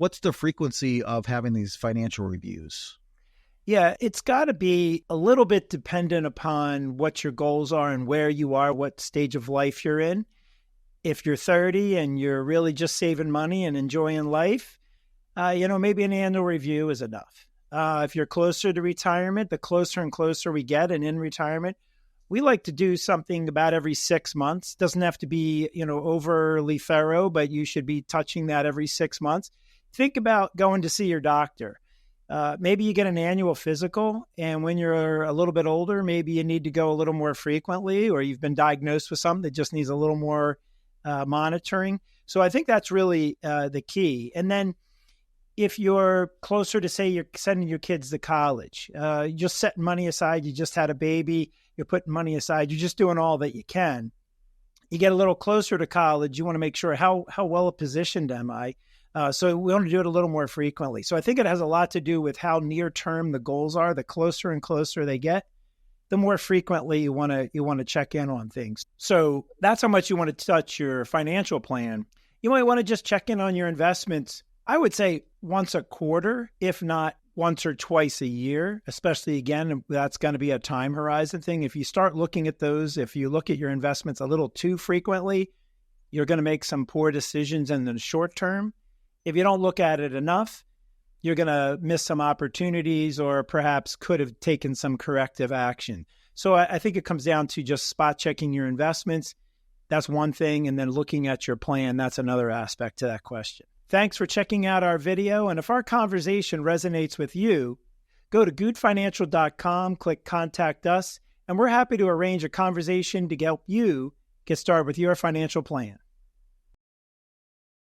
What's the frequency of having these financial reviews? Yeah, it's got to be a little bit dependent upon what your goals are and where you are, what stage of life you're in. If you're 30 and you're really just saving money and enjoying life, maybe an annual review is enough. If you're closer to retirement, the closer and closer we get, and in retirement, we like to do something about every 6 months. Doesn't have to be, overly thorough, but you should be touching that every 6 months. Think about going to see your doctor. Maybe you get an annual physical, and when you're a little bit older, maybe you need to go a little more frequently, or you've been diagnosed with something that just needs a little more monitoring. So I think that's really the key. And then if you're closer to, say, you're sending your kids to college, you're just setting money aside, you just had a baby, you're putting money aside, you're just doing all that you can. You get a little closer to college, you want to make sure how well positioned am I? So we want to do it a little more frequently. So I think it has a lot to do with how near term the goals are. The closer and closer they get, the more frequently you want to check in on things. So that's how much you want to touch your financial plan. You might want to just check in on your investments, I would say once a quarter, if not once or twice a year, especially, again, that's going to be a time horizon thing. If you start looking at those, if you look at your investments a little too frequently, you're going to make some poor decisions in the short term. If you don't look at it enough, you're going to miss some opportunities, or perhaps could have taken some corrective action. So I think it comes down to just spot checking your investments. That's one thing. And then looking at your plan, that's another aspect to that question. Thanks for checking out our video. And if our conversation resonates with you, go to goodfinancial.com, click Contact Us, and we're happy to arrange a conversation to help you get started with your financial plan.